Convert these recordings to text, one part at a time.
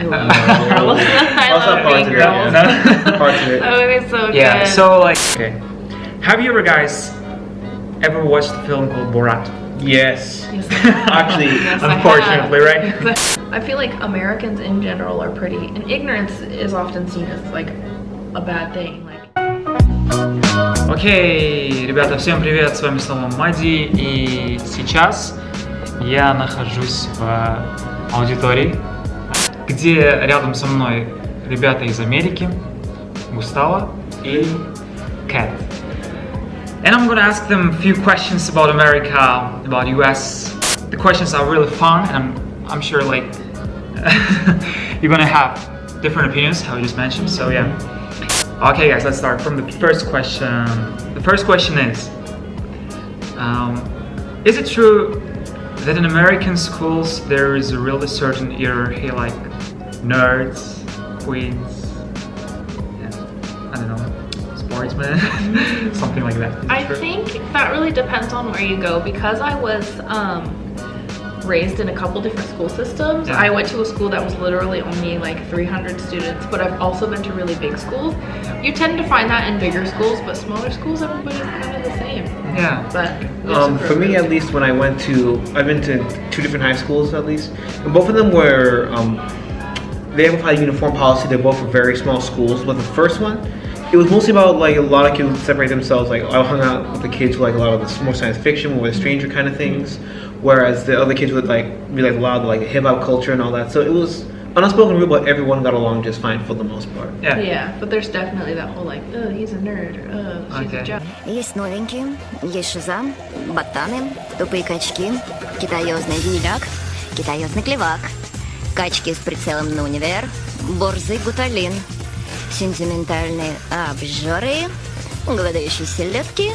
I love girls. I love being girls. Parts of it. Oh, it's so good. Yeah, so like, okay. Have you ever guys ever watched a film called Borat? Yes. Yes, I have. Actually, Yes, I unfortunately, have. right? I feel like Americans in general are pretty, and ignorance is often seen as like a bad thing. Like. Окей, ребята, всем привет, с вами снова Мади, и сейчас я нахожусь в аудитории, где рядом со мной ребята из Америки, Густаво и Кэт. And I'm gonna ask them a few questions about America, about US. The questions are really fun, and I'm sure like you're gonna have different opinions, how you just mentioned. So yeah. Okay, guys, let's start from the first question. The first question is it true that in American schools there is a really certain hierarchy, like nerds, queens, I don't know, sportsmen, something like that? I think that really depends on where you go, because I was raised in a couple different school systems. Yeah. I went to a school that was literally only like 300 students, but I've also been to really big schools. You tend to find that in bigger schools, but smaller schools, everybody's kind of the same. Yeah. But for me, at least, when I've been to 2 different high schools at least, and both of them were they have a uniform policy. They're both very small schools. But the first one, it was mostly about like a lot of kids would separate themselves. Like I hung out with the kids who like a lot of the more science fiction, more the stranger kind of things, whereas the other kids would like be like a lot of like hip hop culture and all that. So it was an unspoken rule, but everyone got along just fine for the most part. Yeah. Yeah, but there's definitely that whole like, oh, he's a nerd, or oh, she's Okay. a jock. Есть новенькие, есть шизам, ботаны, тупые качки, китаёзный гниляк, китаёзный клевак, качки с прицелом на универ, борзый гуталин, сентиментальные обжоры, голодающие селедки,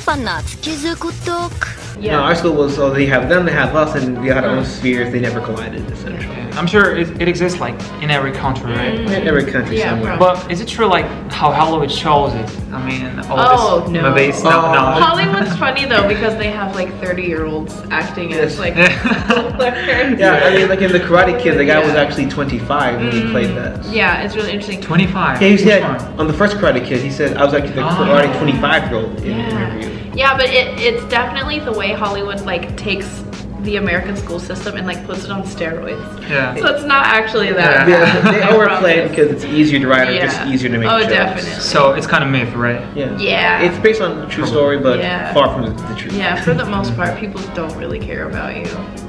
фанатский закуток. Yeah. No, our school was they have them, they have us, and we had our own spheres. They never collided, essentially. Yeah. I'm sure it exists like in every country, right? In every country Yeah, somewhere. probably. But is it true like how Hollywood shows it? I mean, all Oh, this no. movies. No. Hollywood's funny though, because they have like 30-year-olds acting as like Yeah, I mean, like in the Karate Kid, the guy was actually 25 when he played that. Yeah, it's really interesting. 25. Yeah, he Which said one? on the first Karate Kid, he said I was actually the Karate 25-year-old in the interview. Yeah, but it's definitely the way Hollywood like takes the American school system and like puts it on steroids. Yeah. So it's not actually that. Yeah. bad. They I overplay it promise. because it's easier to write or Yeah. just easier to make Oh, jokes. definitely. So it's kind of myth, right? Yeah. Yeah. It's based on a true story, but Yeah. far from the truth. Yeah, for the most part, people don't really care about you.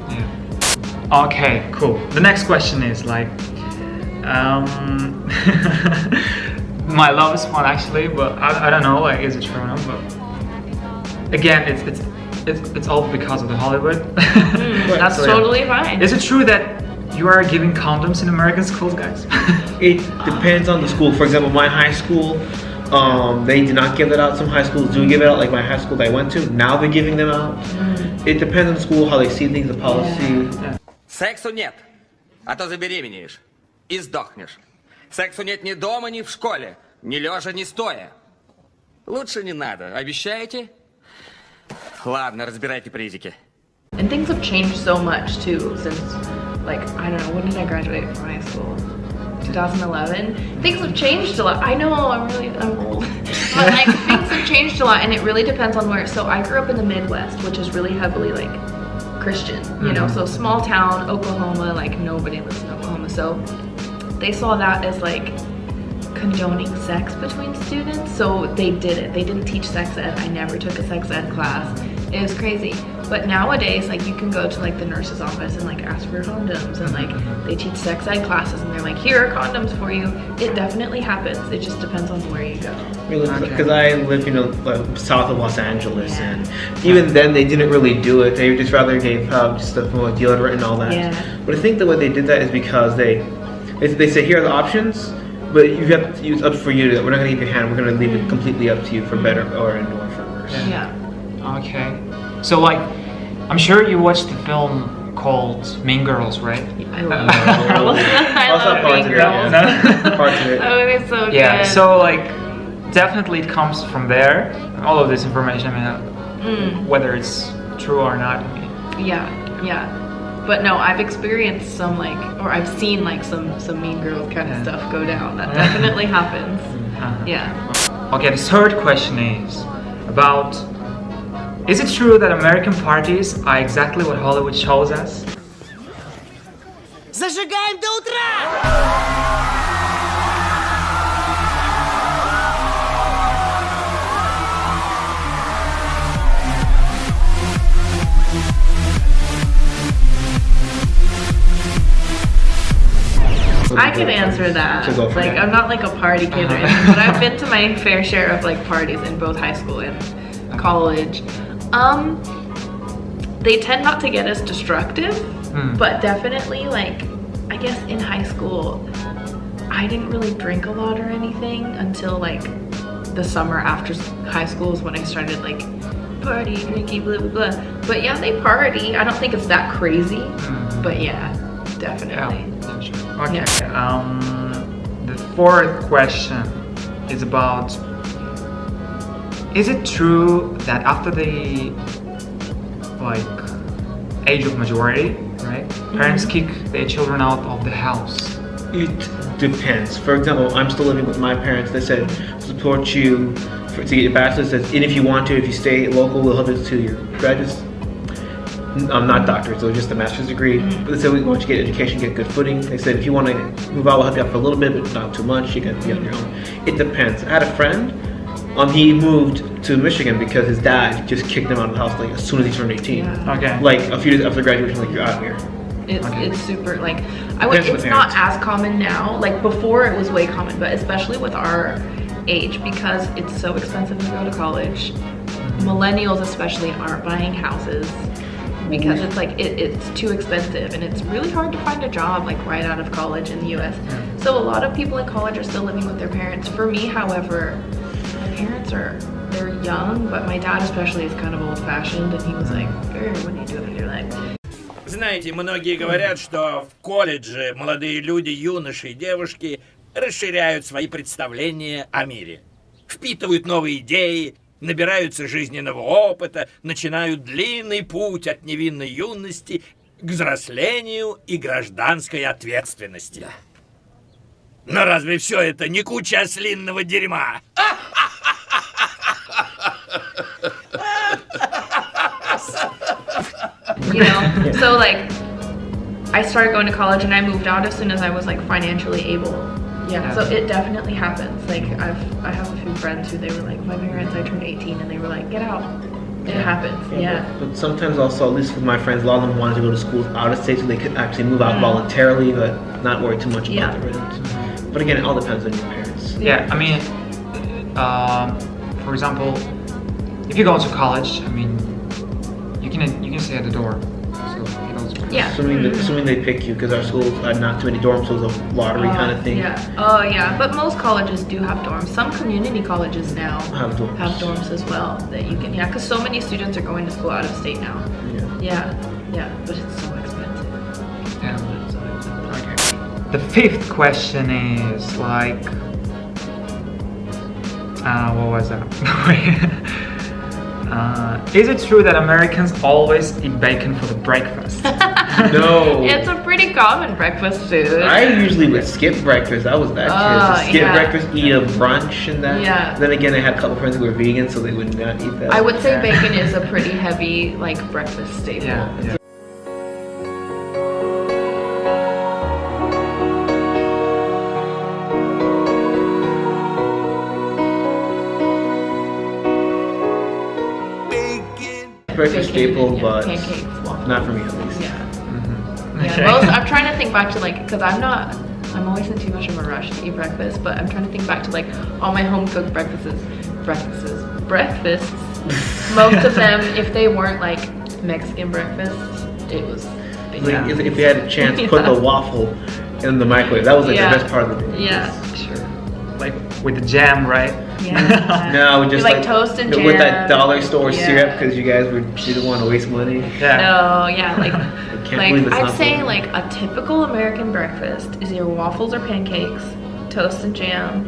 Yeah. Okay, cool. The next question is like, my love is fun actually, but I don't know, like, is it true or not? But again, it's all because of the Hollywood. That's So, yeah. totally fine. Is it true that you are giving condoms in American schools, guys? It depends on the school. For example, my high school, they did not give it out. Some high schools do give it out, like my high school that I went to. Now they're giving them out. It depends on the school, how they see things, the policy. Сексу нет, а то забеременеешь и сдохнешь. Сексу нет ни дома, ни в школе, ни лежа, ни стоя. Лучше не надо, обещаете? Ладно, разбирайте призики. And things have changed so much too since, like, I don't know, when did I graduate from high school? 2011. Things have changed a lot. I know, I'm old. But like, things have changed a lot, and it really depends on where. So I grew up in the Midwest, which is really heavily like Christian, you know, so small town, Oklahoma, like nobody lives in Oklahoma. So they saw that as like condoning sex between students, so they did it. They didn't teach sex ed. I never took a sex ed class. It was crazy. But nowadays, like, you can go to like the nurse's office and like ask for condoms, and like they teach sex ed classes, and they're like, here are condoms for you. It definitely happens. It just depends on where you go. Because I live, like, south of Los Angeles, and even then they didn't really do it. They just rather gave just stuff more deodorant and all that. Yeah. But I think the way they did that is because they say here are the options, but you have to use up for you. We're not gonna give you a hand. We're gonna leave it completely up to you for better or for worse. Yeah. Okay. So like, I'm sure you watched the film called Mean Girls, right? I love girls. I Also love parts Mean of it, Girls. yeah. Parts of it. Oh, it's so Yeah. good. So like, definitely it comes from there. All of this information, I mean, whether it's true or not. I mean, Yeah. But no, I've experienced some like, or I've seen like some mean girls kind of stuff go down. That definitely happens. Yeah. Okay, the third question is about, is it true that American parties are exactly what Hollywood shows us? Зажигаем до утра! I can answer that. So go for Like, it. I'm not like a party kid or anything, but I've been to my fair share of like parties in both high school and college. They tend not to get as destructive, but definitely like, I guess in high school, I didn't really drink a lot or anything until like the summer after high school is when I started like party, drinking, blah, blah, blah. But yeah, they party. I don't think it's that crazy, but yeah, definitely. Okay. The fourth question is about, is it true that after the like age of majority, right, parents kick their children out of the house? It depends. For example, I'm still living with my parents. They said support you to get your bachelor's. And if you want to, if you stay local, we'll help you to your graduates. I'm not doctors, so just a master's degree. But they said we want you to get education, get good footing. They said if you want to move out, we'll help you out for a little bit, but not too much. You can be on your own. It depends. I had a friend. He moved to Michigan because his dad just kicked him out of the house like as soon as he turned 18. Yeah. Okay. Like a few days after graduation, like you're out of here. It's super like it's not as common now. Like before, it was way common, but especially with our age, because it's so expensive to go to college. Millennials especially aren't buying houses because it's like it's too expensive, and it's really hard to find a job like right out of college in the U.S. So a lot of people in college are still living with their parents. For me, however, my parents they're young, but my dad especially is kind of old-fashioned, and he was like, "Hey, what are you doing with your life?" Знаете, многие говорят, что в колледже молодые люди, юноши и девушки расширяют свои представления о мире. Впитывают новые идеи, набираются жизненного опыта, начинают длинный путь от невинной юности к взрослению и гражданской ответственности. Но разве все это не куча ослинного дерьма? You know, so like I started going to college and I moved out as soon as I was like financially able. Yeah, so it definitely happens. Like I have a few friends who they were like, my parents, I turned 18 and they were like, get out. It happens. Yeah. But sometimes also, at least with my friends, a lot of them wanted to go to schools out of state so they could actually move out voluntarily, but not worry too much about the rhythms. But again, it all depends on your parents. Yeah, I mean, for example, if you go to college, I mean, you can stay at the door. So you go to Yeah. Assuming they pick you, because our schools had not too many dorms, so it was a lottery kind of thing. Yeah. Oh yeah, but most colleges do have dorms. Some community colleges now Have dorms. as well that you can. Yeah, because so many students are going to school out of state now. Yeah, but it's so expensive. Yeah. Okay. The fifth question is like, what was that? Is it true that Americans always eat bacon for the breakfast? No. It's a pretty common breakfast food. I usually would skip breakfast. I was that kid. Skip breakfast, eat a brunch and that. Yeah. Then again, I had a couple friends who were vegan, so they would not eat that. I would say bacon is a pretty heavy like breakfast staple. Yeah. Breakfast staple, yeah, but pancakes, waffles. not for me at least. Yeah, I'm trying to think back to like, because I'm always in too much of a rush to eat breakfast, but I'm trying to think back to like all my home cooked breakfasts. Most of them, if they weren't like Mexican breakfasts, it was bacon. Like, if you had a chance, put the waffle in the microwave. That was like the best part of the day. Yeah, Sure. Like with the jam, right? yeah. No, we just like toast and with that jam. dollar store Yeah. syrup, because you guys didn't want to waste money. Yeah. No, yeah, like, can't believe it's I'd not say vegan. like a typical American breakfast is either waffles or pancakes, toast and jam,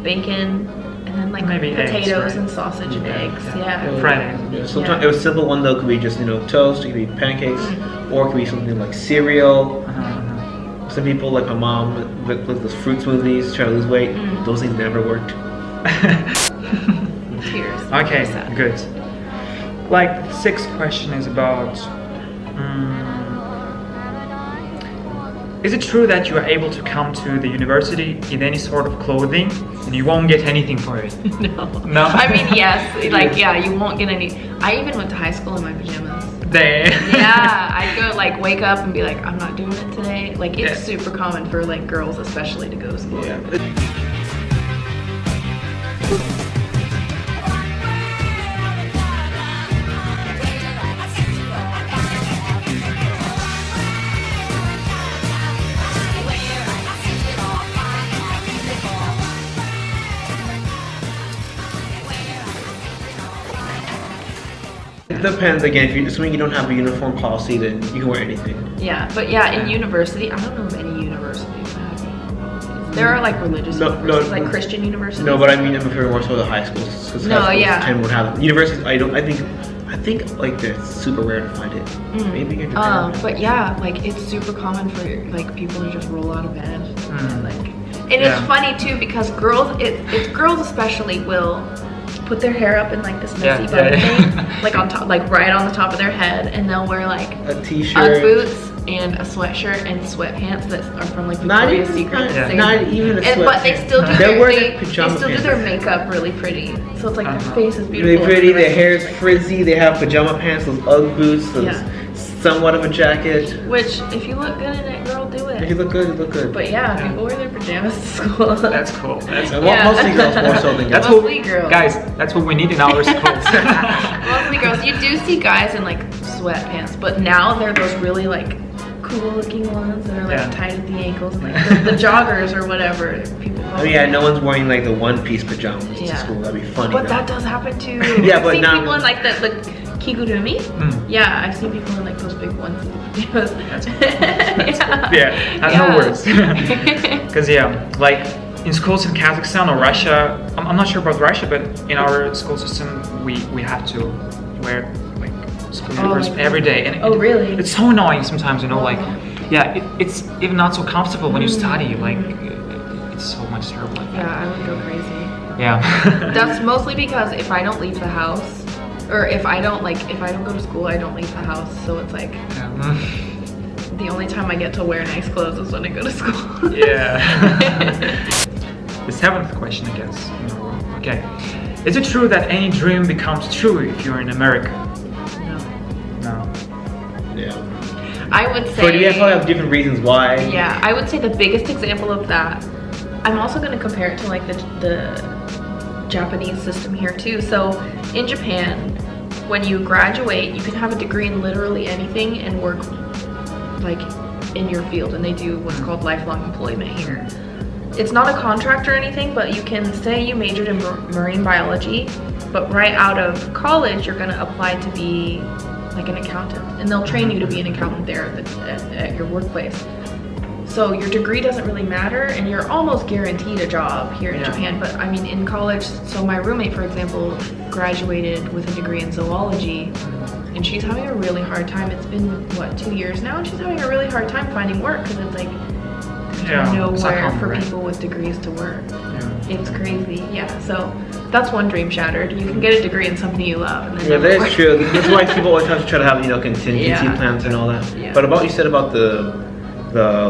bacon, and then like Maybe eggs, potatoes right? and sausage and eggs. Yeah. Fried eggs. Yeah, sometimes it was simple one though. Could be just toast. It could be pancakes, or it could be something like cereal. Some people, like my mom, with those fruit smoothies, try to lose weight. Those things never worked. Tears. Okay, good. Like, the sixth question is about, is it true that you are able to come to the university in any sort of clothing and you won't get anything for it? No? I mean, yes. Like, yeah, you won't get any. I even went to high school in my pajamas. Yeah, I'd go like wake up and be like, I'm not doing it today. Like, it's super common for like girls especially to go to school. Yeah. It depends. Again, if you assuming you don't have a uniform policy, then you can wear anything. Yeah, but yeah, in university, I don't know of any universities that have policies. There are like religious universities, like Christian universities. No, but I mean, I'm referring more so to high schools. Because No, high schools yeah. tend would have universities. I think like it's super rare to find it. Maybe in Japan. But yeah, like it's super common for like people to just roll out of bed. And, like, and it's funny too because girls, it's girls especially will put their hair up in like this messy bun thing, like on top, like right on the top of their head, and they'll wear like a t-shirt, Ugg boots, and a sweatshirt and sweatpants that are from like Victoria's Secret. Not even a sweatshirt. But they still do they still do their makeup really pretty. So it's like their face is beautiful. Really pretty. Their hair is frizzy. They have pajama pants, those Ugg boots, somewhat of a jacket. Which, if you look good in it, girl, do it. If you look good, you look good. But yeah, people wear their pajamas to school. That's cool. Mostly girls more so than guys. Mostly girls. Guys, that's what we need in our schools. Mostly girls. You do see guys in like sweatpants, but now they're those really like cool looking ones that are like tight at the ankles, and like the joggers or whatever. People call them. No one's wearing like the one-piece pajamas to school. That'd be funny. But that does happen too. Yeah, but I've seen now people in like the kigurumi. Yeah, I've seen people in like those big ones. That's cool. I have no words. Because like in schools in Kazakhstan or Russia, I'm not sure about Russia, but in our school system we have to wear like school uniforms every day. And really? It's so annoying sometimes, you know, like it's even not so comfortable when you study. Like it's so much terrible. Like that. Yeah, I would go crazy. Yeah. That's mostly because if I don't leave the house, or if I don't go to school, I don't leave the house. So it's like the only time I get to wear nice clothes is when I go to school. The seventh question, I guess. Okay. Is it true that any dream becomes true if you're in America? No. Yeah. I would say. But you probably have different reasons why. Yeah, I would say the biggest example of that. I'm also going to compare it to like the Japanese system here too. So in Japan, when you graduate, you can have a degree in literally anything and work like in your field, and they do what's called lifelong employment here. It's not a contract or anything, but you can say you majored in marine biology, but right out of college you're going to apply to be like an accountant, and they'll train you to be an accountant there at your workplace. So your degree doesn't really matter, and you're almost guaranteed a job here in Japan. But I mean, in college, so my roommate, for example, graduated with a degree in zoology, and she's having a really hard time. It's been, what, 2 years now? And she's having a really hard time finding work because it's like, there's nowhere for people with degrees to work. It's crazy. So that's one dream shattered. You can get a degree in something you love. And then that's true. That's why people always have to try to have, contingency plans and all that. But about what you said about the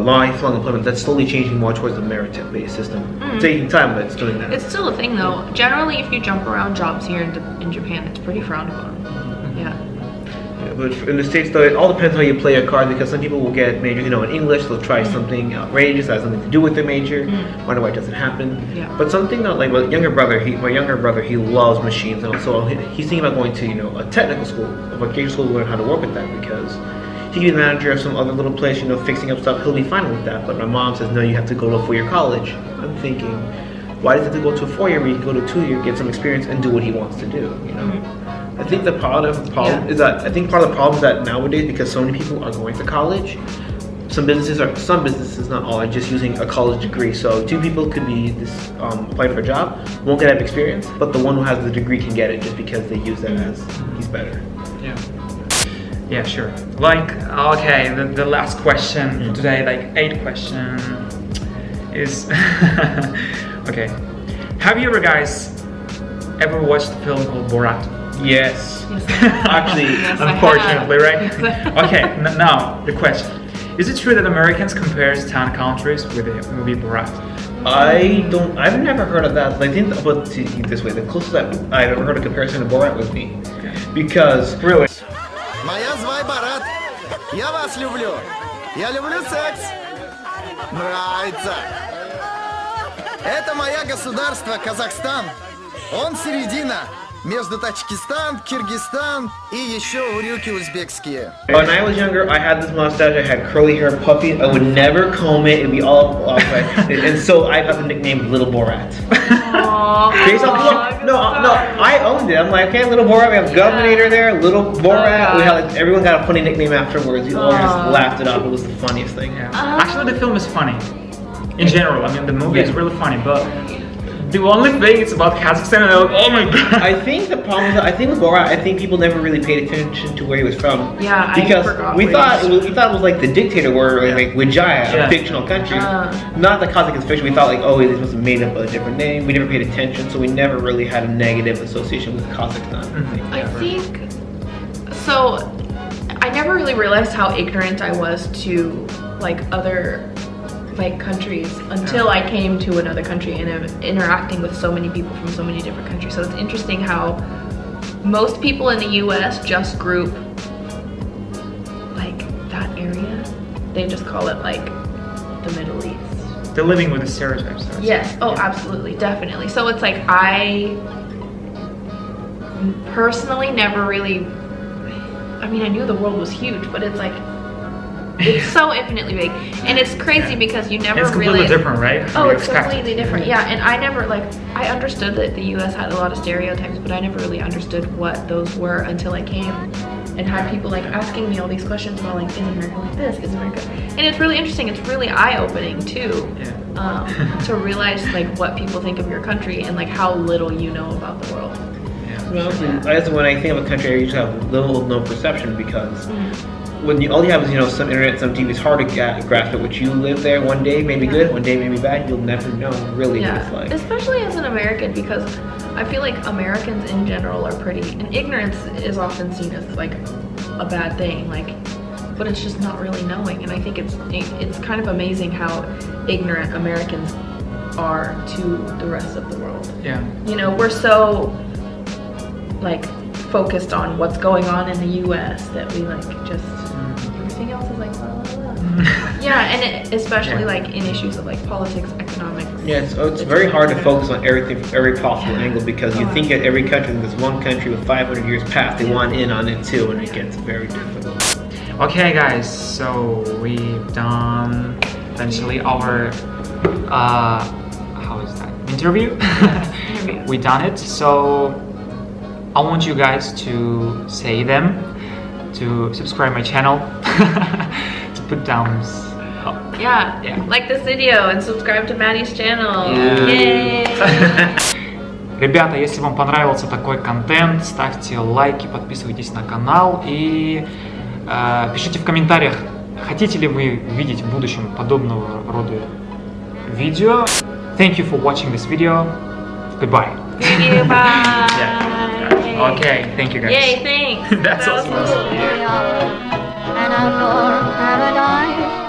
lifelong employment, that's slowly changing more towards the merit-based system. It's taking time, but it's doing that. It's still a thing though. Generally, if you jump around jobs here in Japan, it's pretty frowned upon. But in the States though, it all depends how you play your card, because some people will get majors, in English, they'll try something outrageous that has something to do with their major, wonder why it doesn't happen. But something that, like my younger brother, he loves machines, and so he's thinking about going to, a technical school, a vocational school to learn how to work with that, because he can be the manager of some other little place, fixing up stuff, he'll be fine with that. But my mom says, no, you have to go to a 4-year college. I'm thinking, why does he have to go to a 4-year where you can go to a 2-year, get some experience, and do what he wants to do, I think part of the problem is that nowadays, because so many people are going to college, some businesses, not all, are just using a college degree. So 2 people could be apply for a job, won't get experience, but the one who has the degree can get it just because they use that as he's better. Yeah, sure. Like, okay, the last question today, like 8th question is okay. Have you guys ever watched a film called Borat? Yes. Actually, Yes, I unfortunately, have. right? Okay, now the question. Is it true that Americans compares 10 countries with the movie Borat? I've never heard of that. I think, but this way, the closest I've ever heard a comparison to Borat was me. Because, really. Моя звай Барат. Я вас люблю. Я люблю секс. Нравится. Это моя государство, Казахстан. Он середина. Между Таджикистан, Киргизстан и еще урюки узбекские. When I was younger, I had this mustache. I had curly hair, puffy. I would never comb it. It'd be all off. And so I got the nickname Little Borat. Based on, no, I owned it. I'm like, okay, Little Borat. We have Governator there, Little Borat. We had everyone got a funny nickname afterwards. We all just laughed it off. It was the funniest thing. Yeah. Actually, the film is funny. In general, I mean, the movie is really funny, but the only thing is about Kazakhstan, and I'm like, oh my god. I think the problem is, I think with Borat, I think people never really paid attention to where he was from. Yeah, because I forgot. we thought it was like the dictator, where like Wijaya, a fictional country, not the Kazakhstan fiction. We thought like, oh, it was made up of a different name. We never paid attention, so we never really had a negative association with Kazakhstan. I think so. I never really realized how ignorant I was to like other like countries until I came to another country and I'm interacting with so many people from so many different countries. So it's interesting how most people in the US just group like that area. They just call it like the Middle East. They're living with the stereotypes. Yes. Oh, absolutely. Definitely. So it's like I personally never really, I mean, I knew the world was huge, but it's like, it's so infinitely big, and it's crazy because you never it's completely really different, right? Oh, it's completely different. Yeah, and I never I understood that the U.S. had a lot of stereotypes, but I never really understood what those were until I came and had people like asking me all these questions about like, is America like this? Is America? And it's really interesting. It's really eye-opening too, to realize like what people think of your country and like how little you know about the world. Well, when I think of a country, I usually have little no perception because. When all you have is some internet, some TV, it's hard to grasp it. Which you live there one day, maybe good, one day maybe bad. You'll never know really what it's like. Especially as an American, because I feel like Americans in general are pretty, and ignorance is often seen as like a bad thing, like, but it's just not really knowing. And I think it's kind of amazing how ignorant Americans are to the rest of the world. Yeah. We're so like focused on what's going on in the U.S. that we like just everything else is like blah, blah, blah. Yeah, and especially like in issues of like politics, economics. Yeah, it's very hard to focus on every possible angle because you think that every country, in this one country with 500 years past, they want in on it too, and it gets very difficult. Okay, guys, so we've done eventually our how is that interview? We done it. So I want you guys to say them, to subscribe my channel, to put thumbs up. Yeah, like this video and subscribe to Maddie's channel. Yay! Ребята, если вам понравился такой контент, ставьте лайки, подписывайтесь на канал и пишите в комментариях, хотите ли вы видеть в будущем подобного рода видео. Thank you for watching this video. Goodbye. Thank you, bye. Yeah. Okay, thank you guys. Yay, thanks. That's That was awesome. cool. And our paradise.